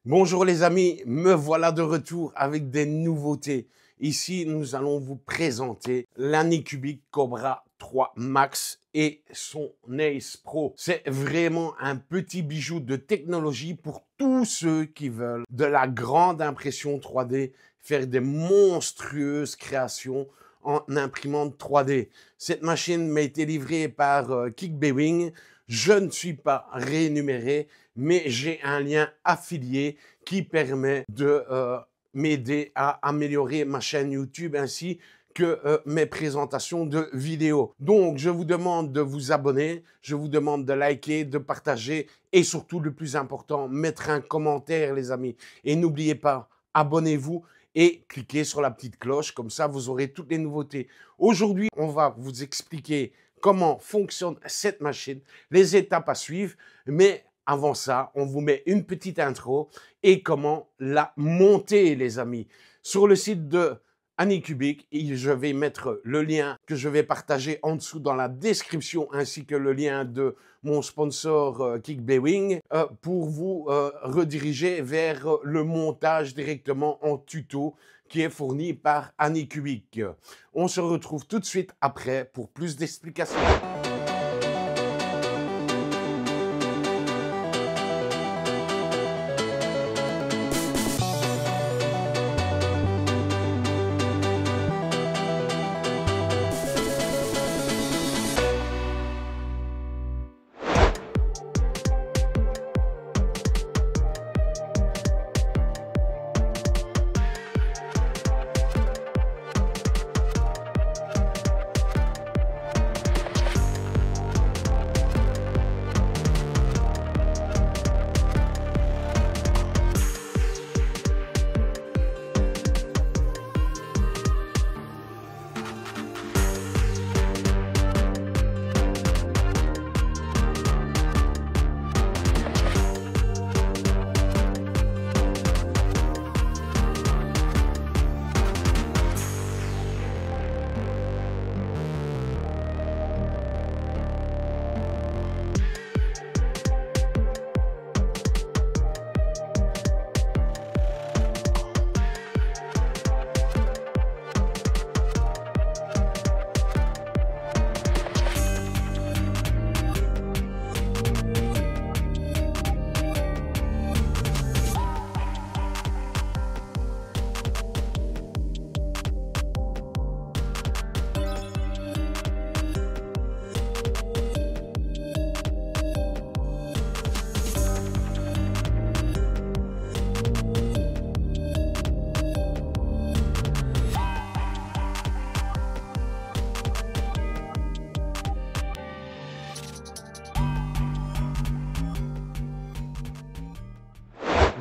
Bonjour les amis, me voilà de retour avec des nouveautés. Ici, nous allons vous présenter l'Anycubic Cobra 3 Max et son Ace Pro. C'est vraiment un petit bijou de technologie pour tous ceux qui veulent de la grande impression 3D, faire des monstrueuses créations en imprimante 3D. Cette machine m'a été livrée par Kickbewing. Je ne suis pas rémunéré, mais j'ai un lien affilié qui permet de m'aider à améliorer ma chaîne YouTube ainsi que mes présentations de vidéos. Donc, je vous demande de vous abonner, je vous demande de liker, de partager et surtout, le plus important, mettre un commentaire, les amis. Et n'oubliez pas, abonnez-vous et cliquez sur la petite cloche, comme ça, vous aurez toutes les nouveautés. Aujourd'hui, on va vous expliquer comment fonctionne cette machine, les étapes à suivre, mais avant ça, on vous met une petite intro et comment la monter, les amis. Sur le site de Anycubic, je vais mettre le lien que je vais partager en dessous dans la description, ainsi que le lien de mon sponsor Kickbewing, pour vous rediriger vers le montage directement en tuto qui est fourni par Anycubic. On se retrouve tout de suite après pour plus d'explications.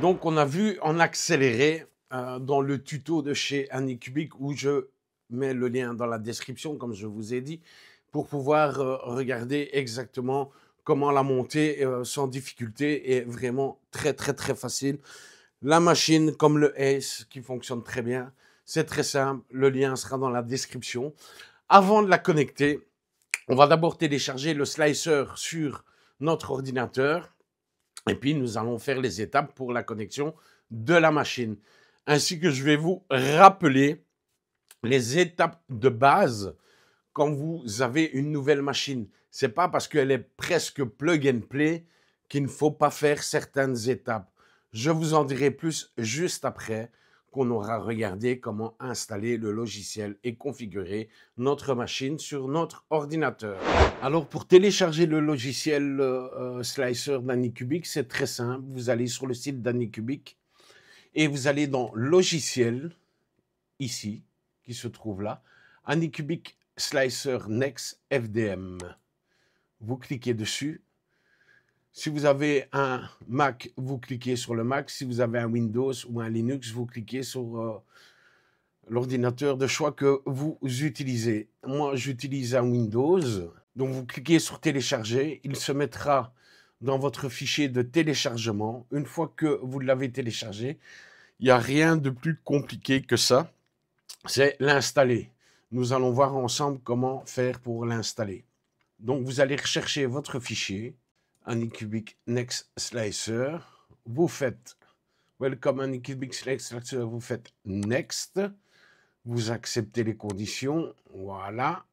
Donc, on a vu en accéléré dans le tuto de chez Anycubic, où je mets le lien dans la description, comme je vous ai dit, pour pouvoir regarder exactement comment la monter sans difficulté et vraiment très facile. La machine, comme le Ace, qui fonctionne très bien, c'est très simple. Le lien sera dans la description. Avant de la connecter, on va d'abord télécharger le slicer sur notre ordinateur. Et puis, nous allons faire les étapes pour la connexion de la machine. Ainsi que je vais vous rappeler les étapes de base quand vous avez une nouvelle machine. Ce n'est pas parce qu'elle est presque plug and play qu'il ne faut pas faire certaines étapes. Je vous en dirai plus juste après qu'on aura regardé comment installer le logiciel et configurer notre machine sur notre ordinateur. Alors, pour télécharger le logiciel Slicer d'Anycubic, c'est très simple. Vous allez sur le site d'Anycubic et vous allez dans Logiciel, ici, qui se trouve là, Anycubic Slicer Next FDM. Vous cliquez dessus. Si vous avez un Mac, vous cliquez sur le Mac. Si vous avez un Windows ou un Linux, vous cliquez sur l'ordinateur de choix que vous utilisez. Moi, j'utilise un Windows. Donc, vous cliquez sur télécharger. Il se mettra dans votre fichier de téléchargement. Une fois que vous l'avez téléchargé, il n'y a rien de plus compliqué que ça. C'est l'installer. Nous allons voir ensemble comment faire pour l'installer. Donc, vous allez rechercher votre fichier, Anycubic Next Slicer. Vous faites Welcome AnyCubic Select, vous faites Next. Vous acceptez les conditions. Voilà.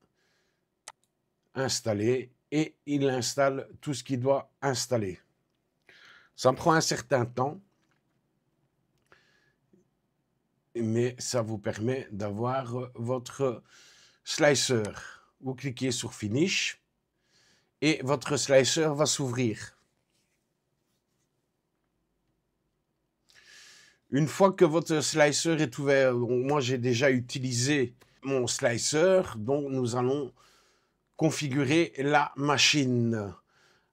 Installer. Et il installe tout ce qu'il doit installer. Ça prend un certain temps. Mais ça vous permet d'avoir votre slicer. Vous cliquez sur Finish et votre slicer va s'ouvrir. Une fois que votre slicer est ouvert, moi j'ai déjà utilisé mon slicer, donc nous allons configurer la machine.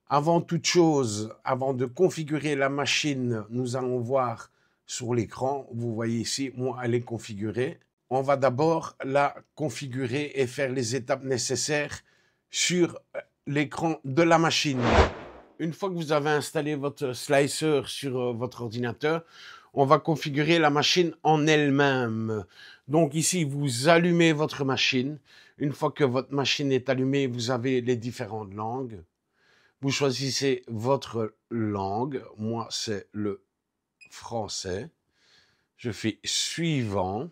Avant toute chose, avant de configurer la machine, nous allons voir sur l'écran, vous voyez ici, moi elle est configurée. On va d'abord la configurer et faire les étapes nécessaires sur l'écran de la machine. Une fois que vous avez installé votre slicer sur votre ordinateur, on va configurer la machine en elle-même. Donc ici, vous allumez votre machine. Une fois que votre machine est allumée, vous avez les différentes langues. Vous choisissez votre langue. Moi, c'est le français. Je fais suivant.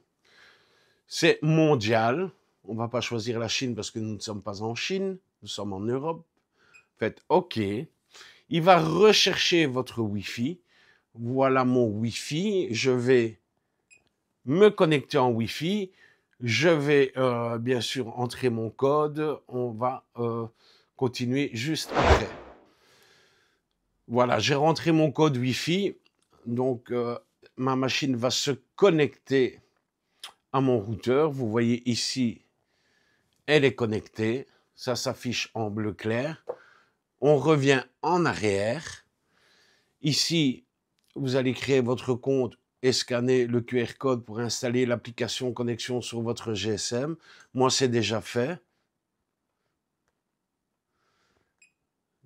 C'est mondial. On ne va pas choisir la Chine parce que nous ne sommes pas en Chine. Nous sommes en Europe. Faites OK. Il va rechercher votre Wi-Fi. Voilà mon Wi-Fi. Je vais me connecter en Wi-Fi. Je vais bien sûr entrer mon code. On va continuer juste après. Voilà, j'ai rentré mon code Wi-Fi. Donc, ma machine va se connecter à mon routeur. Vous voyez ici, elle est connectée. Ça s'affiche en bleu clair. On revient en arrière. Ici, vous allez créer votre compte et scanner le QR code pour installer l'application connexion sur votre GSM. Moi, c'est déjà fait.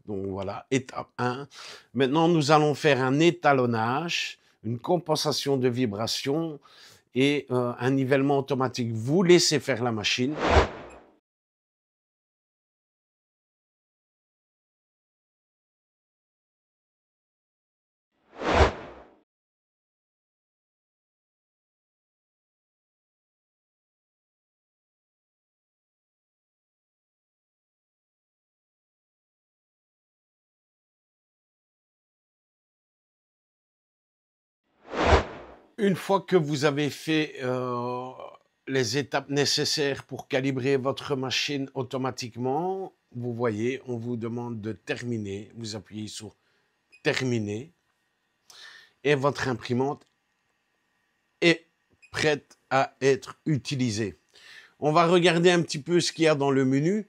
Donc voilà, étape 1. Maintenant, nous allons faire un étalonnage, une compensation de vibration et un nivellement automatique. Vous laissez faire la machine. Une fois que vous avez fait les étapes nécessaires pour calibrer votre machine automatiquement, vous voyez, on vous demande de terminer. Vous appuyez sur terminer et votre imprimante est prête à être utilisée. On va regarder un petit peu ce qu'il y a dans le menu.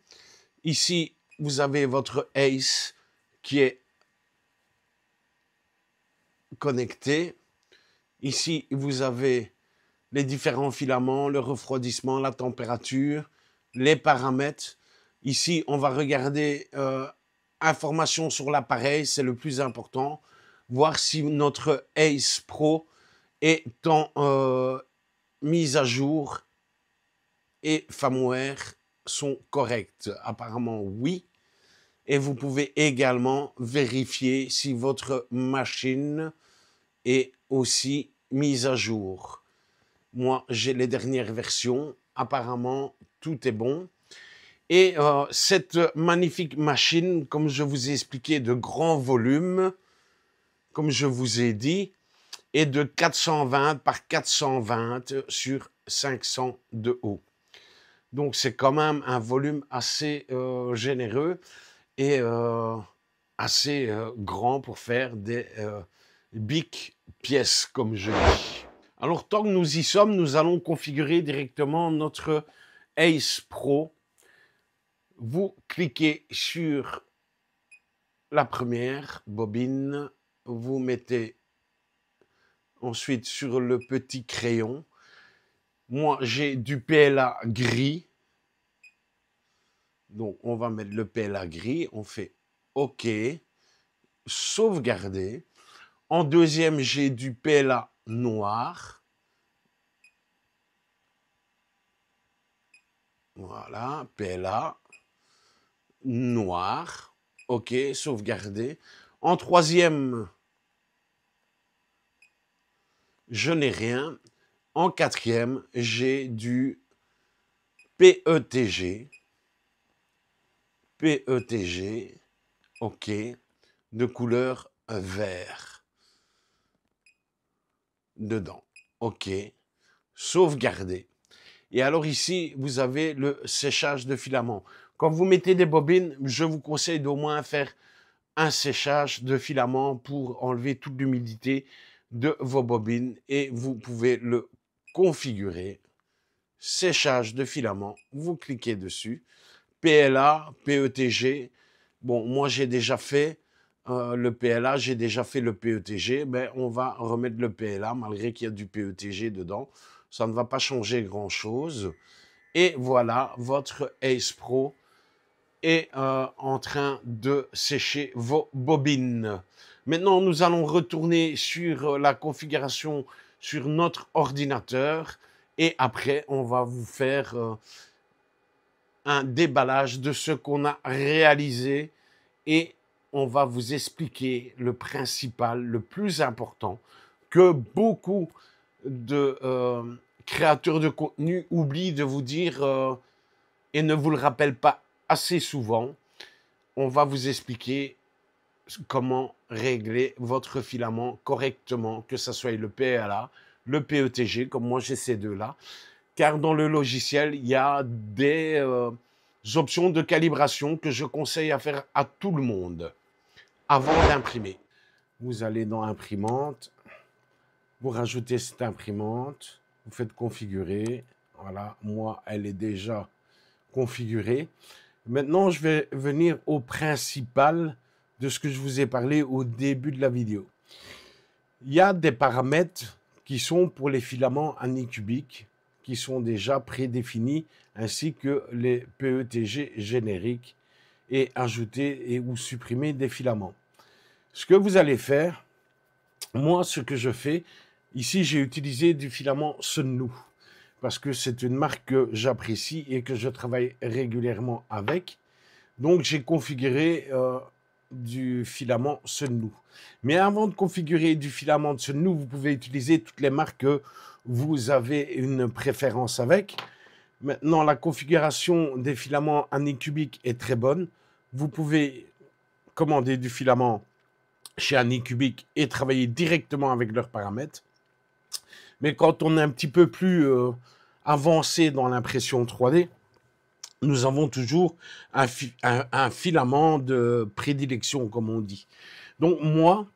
Ici, vous avez votre ACE qui est connecté. Ici, vous avez les différents filaments, le refroidissement, la température, les paramètres. Ici, on va regarder informations sur l'appareil, c'est le plus important. Voir si notre ACE Pro est en mise à jour et firmware sont corrects. Apparemment, oui. Et vous pouvez également vérifier si votre machine est aussi mise à jour. Moi, j'ai les dernières versions. Apparemment, tout est bon. Et cette magnifique machine, comme je vous ai expliqué, de grand volume, comme je vous ai dit, est de 420 par 420 sur 500 de haut. Donc, c'est quand même un volume assez généreux et assez grand pour faire des big pièces, comme je dis. Alors, tant que nous y sommes, nous allons configurer directement notre ACE Pro. Vous cliquez sur la première bobine, vous mettez ensuite sur le petit crayon. Moi, j'ai du PLA gris. Donc, on va mettre le PLA gris. On fait OK. Sauvegarder. En deuxième, j'ai du PLA noir. Voilà, PLA noir. OK, sauvegarder. En troisième, je n'ai rien. En quatrième, j'ai du PETG. PETG, OK, de couleur vert. Dedans, OK. Sauvegarder. Et alors ici, vous avez le séchage de filament. Quand vous mettez des bobines, je vous conseille d'au moins faire un séchage de filament pour enlever toute l'humidité de vos bobines et vous pouvez le configurer. Séchage de filament, vous cliquez dessus. PLA, PETG. Bon, moi j'ai déjà fait le PLA, j'ai déjà fait le PETG, mais on va remettre le PLA malgré qu'il y a du PETG dedans. Ça ne va pas changer grand-chose. Et voilà, votre Ace Pro est en train de sécher vos bobines. Maintenant, nous allons retourner sur la configuration sur notre ordinateur et après, on va vous faire un déballage de ce qu'on a réalisé et on va vous expliquer le principal, le plus important que beaucoup de créateurs de contenu oublient de vous dire et ne vous le rappellent pas assez souvent. On va vous expliquer comment régler votre filament correctement, que ce soit le PLA, le PETG, comme moi j'ai ces deux-là, car dans le logiciel, il y a des options de calibration que je conseille à faire à tout le monde avant d'imprimer. Vous allez dans Imprimante, vous rajoutez cette imprimante, vous faites configurer. Voilà, moi, elle est déjà configurée. Maintenant, je vais venir au principal de ce que je vous ai parlé au début de la vidéo. Il y a des paramètres qui sont pour les filaments anicubiques qui sont déjà prédéfinis, ainsi que les PETG génériques et ajouter et ou supprimer des filaments. Ce que vous allez faire, moi, ce que je fais, ici, j'ai utilisé du filament Sunnu parce que c'est une marque que j'apprécie et que je travaille régulièrement avec. Donc, j'ai configuré du filament Sunnu. Mais avant de configurer du filament de Sunnu, vous pouvez utiliser toutes les marques que vous avez une préférence avec. Maintenant, la configuration des filaments Anycubic est très bonne. Vous pouvez commander du filament chez Anycubic et travailler directement avec leurs paramètres. Mais quand on est un petit peu plus avancé dans l'impression 3D, nous avons toujours un filament de prédilection, comme on dit. Donc moi,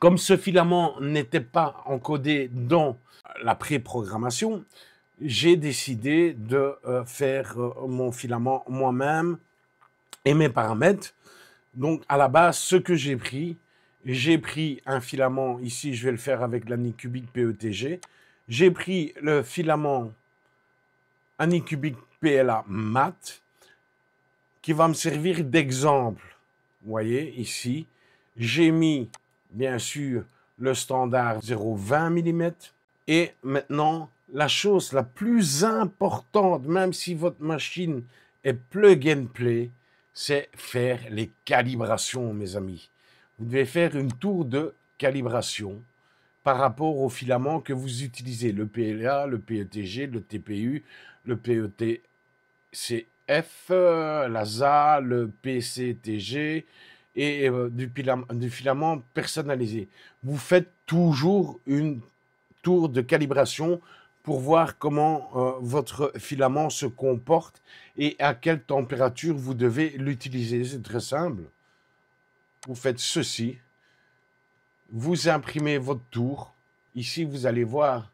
comme ce filament n'était pas encodé dans la pré-programmation, j'ai décidé de faire mon filament moi-même et mes paramètres. Donc à la base, ce que j'ai pris un filament, ici je vais le faire avec l'Anycubic PETG, j'ai pris le filament Anycubic PLA mat, qui va me servir d'exemple. Vous voyez ici, j'ai mis bien sûr le standard 0,20 mm. Et maintenant, la chose la plus importante, même si votre machine est plug and play, c'est faire les calibrations, mes amis. Vous devez faire une tour de calibration par rapport aux filaments que vous utilisez. Le PLA, le PETG, le TPU, le PETCF, la ZA, le PCTG et du filament personnalisé. Vous faites toujours une tour de calibration pour voir comment votre filament se comporte et à quelle température vous devez l'utiliser. C'est très simple. Vous faites ceci. Vous imprimez votre tour. Ici, vous allez voir,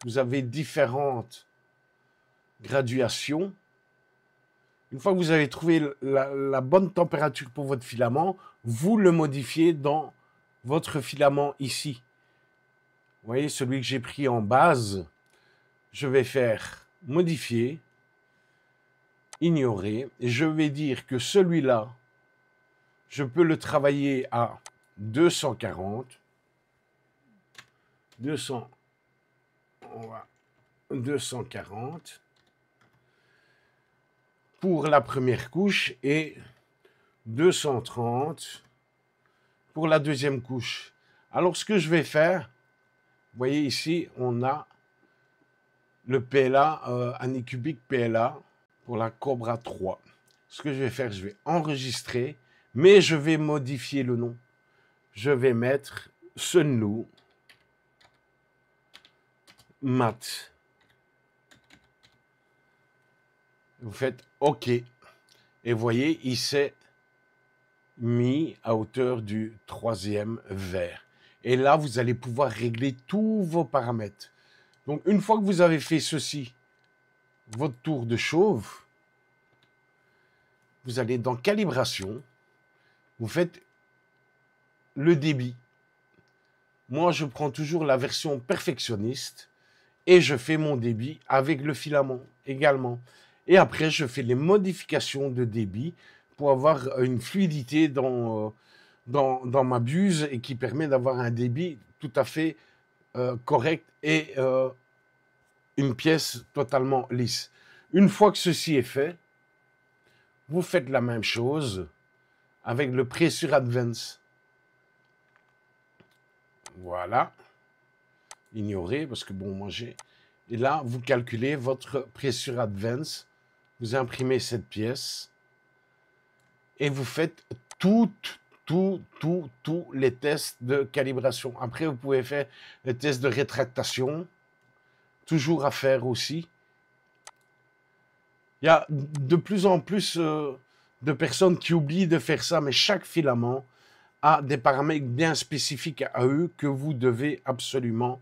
vous avez différentes graduations. Une fois que vous avez trouvé la bonne température pour votre filament, vous le modifiez dans votre filament ici. Vous voyez, celui que j'ai pris en base, je vais faire modifier, ignorer, et je vais dire que celui-là, je peux le travailler à 240. 240 pour la première couche et 230 pour la deuxième couche. Alors, ce que je vais faire, voyez ici, on a le PLA, Anycubic PLA pour la Cobra 3. Ce que je vais faire, je vais enregistrer, mais je vais modifier le nom. Je vais mettre Sunlu Mat. Vous faites OK. Et vous voyez, il s'est mis à hauteur du 3e verre. Et là, vous allez pouvoir régler tous vos paramètres. Donc, une fois que vous avez fait ceci, votre tour de chauve, vous allez dans calibration, vous faites le débit. Moi, je prends toujours la version perfectionniste et je fais mon débit avec le filament également. Et après, je fais les modifications de débit pour avoir une fluidité dans ma buse et qui permet d'avoir un débit tout à fait correct et une pièce totalement lisse. Une fois que ceci est fait, vous faites la même chose avec le Pressure Advance. Voilà. Ignorez parce que bon, moi j'ai... Et là, vous calculez votre Pressure Advance. Vous imprimez cette pièce. Et vous faites tous les tests de calibration. Après, vous pouvez faire les tests de rétractation. Toujours à faire aussi. Il y a de plus en plus de personnes qui oublient de faire ça, mais chaque filament a des paramètres bien spécifiques à eux que vous devez absolument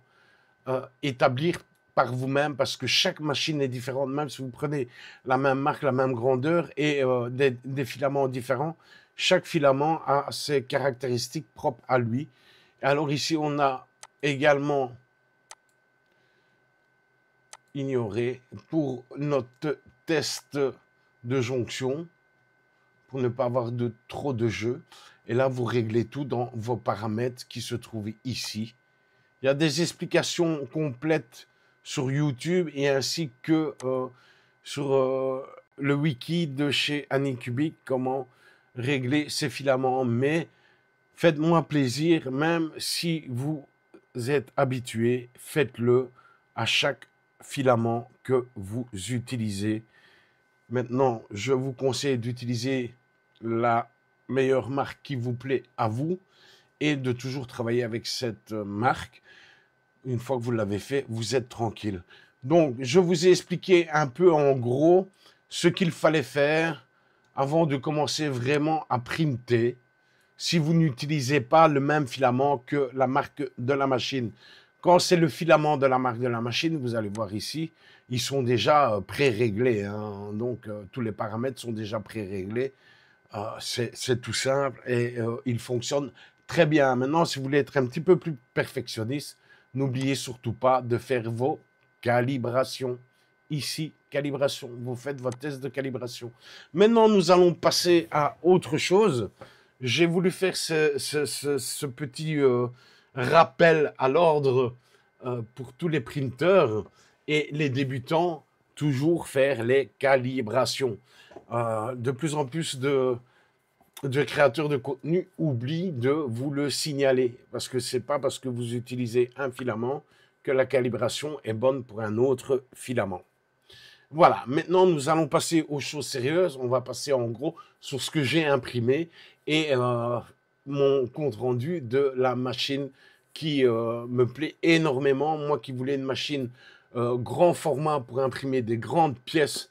établir par vous-même parce que chaque machine est différente. Même si vous prenez la même marque, la même grandeur et des filaments différents, chaque filament a ses caractéristiques propres à lui. Alors ici, on a également ignoré pour notre test de jonction, pour ne pas avoir trop de jeu. Et là, vous réglez tout dans vos paramètres qui se trouvent ici. Il y a des explications complètes sur YouTube et ainsi que sur le wiki de chez Anycubic, comment régler ces filaments. Mais faites-moi plaisir, même si vous êtes habitué, faites-le à chaque filament que vous utilisez. Maintenant, je vous conseille d'utiliser la meilleure marque qui vous plaît à vous et de toujours travailler avec cette marque. Une fois que vous l'avez fait, vous êtes tranquille. Donc, je vous ai expliqué un peu en gros ce qu'il fallait faire avant de commencer vraiment à printer si vous n'utilisez pas le même filament que la marque de la machine. Quand c'est le filament de la marque de la machine, vous allez voir ici, ils sont déjà pré-réglés. Hein. Donc, tous les paramètres sont déjà pré-réglés. C'est tout simple et il fonctionne très bien. Maintenant, si vous voulez être un petit peu plus perfectionniste, n'oubliez surtout pas de faire vos calibrations. Ici, calibration. Vous faites votre test de calibration. Maintenant, nous allons passer à autre chose. J'ai voulu faire ce petit rappel à l'ordre pour tous les printeurs et les débutants, toujours faire les calibrations. De plus en plus de créateurs de contenu oublient de vous le signaler parce que c'est pas parce que vous utilisez un filament que la calibration est bonne pour un autre filament. Voilà, maintenant nous allons passer aux choses sérieuses. On va passer en gros sur ce que j'ai imprimé et mon compte rendu de la machine qui me plaît énormément. Moi qui voulais une machine grand format pour imprimer des grandes pièces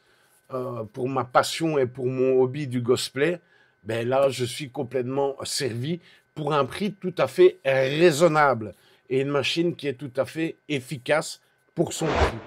pour ma passion et pour mon hobby du cosplay, ben là, je suis complètement servi pour un prix tout à fait raisonnable et une machine qui est tout à fait efficace pour son prix.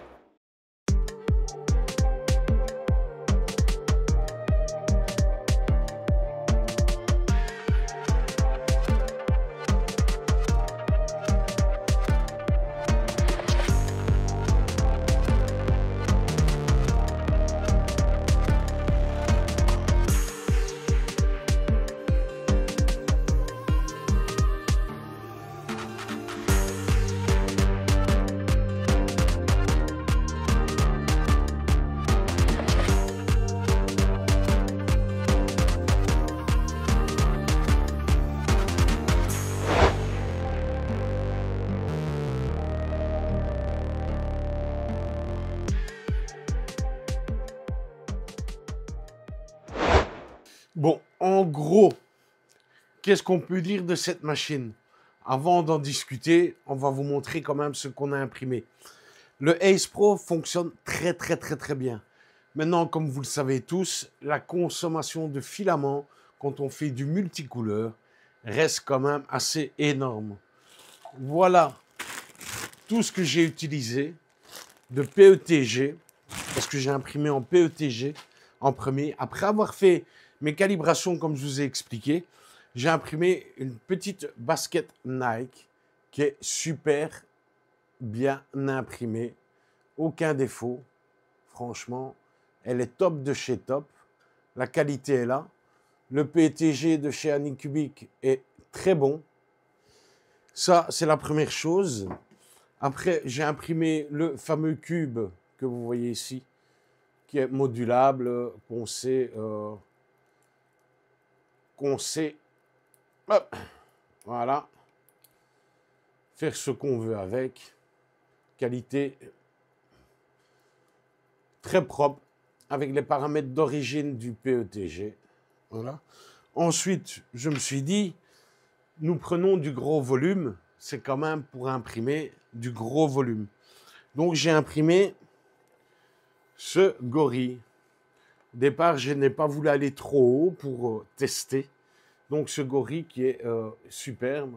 Bon, en gros, qu'est-ce qu'on peut dire de cette machine? Avant d'en discuter, on va vous montrer quand même ce qu'on a imprimé. Le Ace Pro fonctionne très bien. Maintenant, comme vous le savez tous, la consommation de filaments quand on fait du multicouleur reste quand même assez énorme. Voilà tout ce que j'ai utilisé de PETG, parce que j'ai imprimé en PETG en premier. Après avoir fait mes calibrations, comme je vous ai expliqué, j'ai imprimé une petite basket Nike qui est super bien imprimée. Aucun défaut. Franchement, elle est top de chez top. La qualité est là. Le PETG de chez Anycubic est très bon. Ça, c'est la première chose. Après, j'ai imprimé le fameux cube que vous voyez ici, qui est modulable, qu'on sait, hop, voilà, faire ce qu'on veut avec. Qualité très propre, avec les paramètres d'origine du PETG. Voilà. Ensuite, je me suis dit, nous prenons du gros volume, c'est quand même pour imprimer du gros volume. Donc j'ai imprimé ce gorille. Au départ, je n'ai pas voulu aller trop haut pour tester. Donc ce gorille qui est superbe,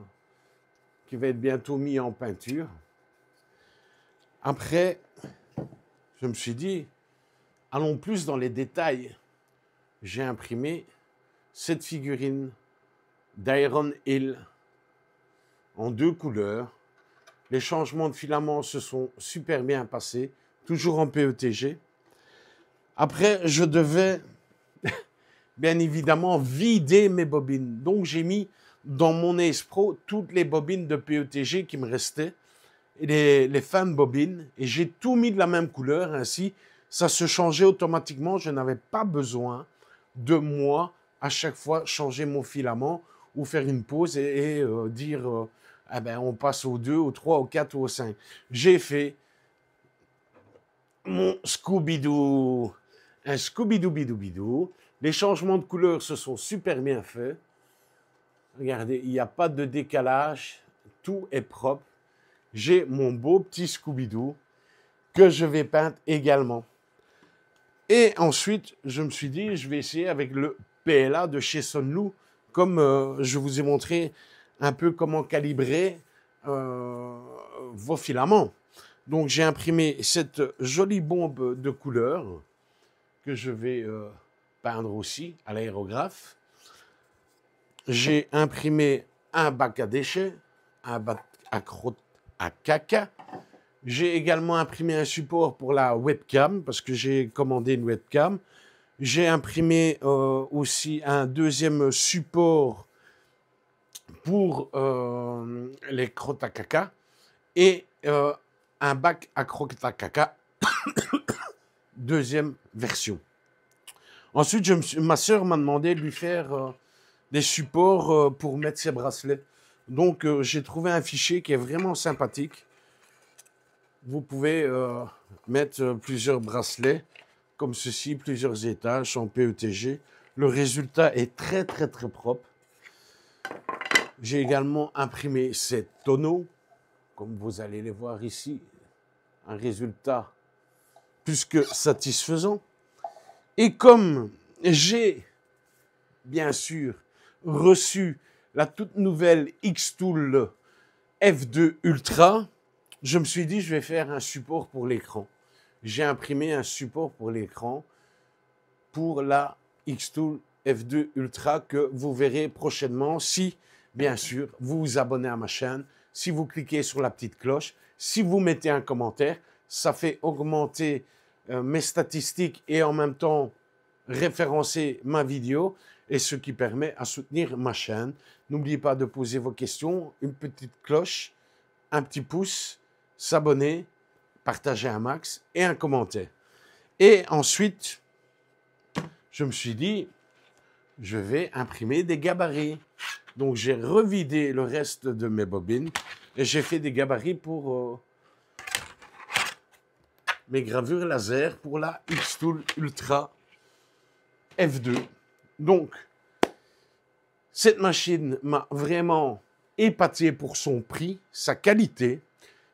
qui va être bientôt mis en peinture. Après, je me suis dit, allons plus dans les détails. J'ai imprimé cette figurine d'Iron Hill en 2 couleurs. Les changements de filaments se sont super bien passés, toujours en PETG. Après, je devais bien évidemment vider mes bobines. Donc, j'ai mis dans mon Ace Pro toutes les bobines de PETG qui me restaient, les fins de bobines, et j'ai tout mis de la même couleur. Ainsi, ça se changeait automatiquement. Je n'avais pas besoin de moi à chaque fois changer mon filament ou faire une pause et dire ah ben, on passe au 2, au 3, au 4 ou au 5. J'ai fait mon Scooby-Doo. Un Scooby-Doo-Bidou-Bidou. Les changements de couleur se sont super bien faits. Regardez, il n'y a pas de décalage. Tout est propre. J'ai mon beau petit Scooby-Doo que je vais peindre également. Et ensuite, je me suis dit, je vais essayer avec le PLA de chez Sunlu, comme je vous ai montré un peu comment calibrer vos filaments. Donc, j'ai imprimé cette jolie bombe de couleurs que je vais peindre aussi à l'aérographe. J'ai imprimé un bac à déchets, un bac à crotte à caca. J'ai également imprimé un support pour la webcam, parce que j'ai commandé une webcam. J'ai imprimé aussi un deuxième support pour les crottes à caca et un bac à crottes à caca, deuxième version. Ensuite, ma soeur m'a demandé de lui faire des supports pour mettre ses bracelets. Donc, j'ai trouvé un fichier qui est vraiment sympathique. Vous pouvez mettre plusieurs bracelets, comme ceci, plusieurs étages en PETG. Le résultat est très propre. J'ai également imprimé ces tonneaux, comme vous allez les voir ici. Un résultat plus que satisfaisant. Et comme j'ai, bien sûr, reçu la toute nouvelle Xtool F2 Ultra, je me suis dit, je vais faire un support pour l'écran. J'ai imprimé un support pour l'écran pour la Xtool F2 Ultra que vous verrez prochainement si, bien sûr, vous vous abonnez à ma chaîne, si vous cliquez sur la petite cloche, si vous mettez un commentaire, ça fait augmenter mes statistiques et en même temps référencer ma vidéo et ce qui permet à soutenir ma chaîne. N'oubliez pas de poser vos questions, une petite cloche, un petit pouce, s'abonner, partager un max et un commentaire. Et ensuite, je me suis dit, je vais imprimer des gabarits. Donc, j'ai revidé le reste de mes bobines et j'ai fait des gabarits pour mes gravures laser pour la Xtool Ultra F2. Donc, Cette machine m'a vraiment épaté pour son prix, sa qualité.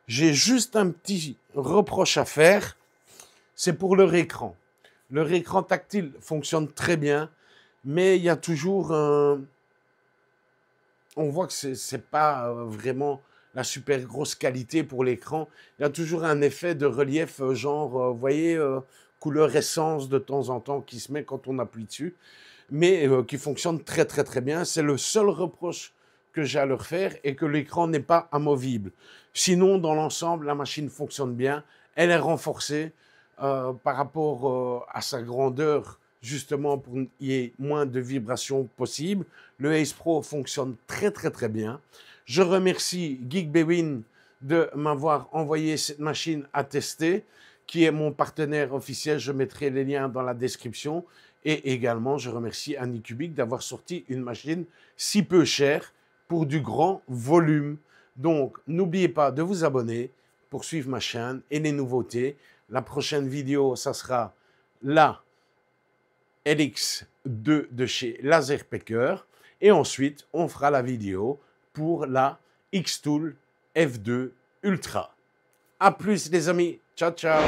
J'ai juste un petit reproche à faire, c'est pour leur écran. Leur écran tactile fonctionne très bien, mais il y a toujours un... On voit que c'est pas vraiment la super grosse qualité pour l'écran. Il y a toujours un effet de relief, genre, vous voyez, couleur essence de temps en temps qui se met quand on appuie dessus, mais qui fonctionne très très très bien. C'est le seul reproche que j'ai à leur faire et que l'écran n'est pas amovible. Sinon, dans l'ensemble, la machine fonctionne bien. Elle est renforcée par rapport à sa grandeur, justement pour qu'il y ait moins de vibrations possibles. Le Ace Pro fonctionne très très très bien. Je remercie Geekbewin de m'avoir envoyé cette machine à tester, qui est mon partenaire officiel. Je mettrai les liens dans la description. Et également, je remercie Anycubic d'avoir sorti une machine si peu chère pour du grand volume. Donc, n'oubliez pas de vous abonner pour suivre ma chaîne et les nouveautés. La prochaine vidéo, ça sera la LX2 de chez Laserpecker. Et ensuite, on fera la vidéo pour la Xtool F2 Ultra. A plus les amis. Ciao, ciao.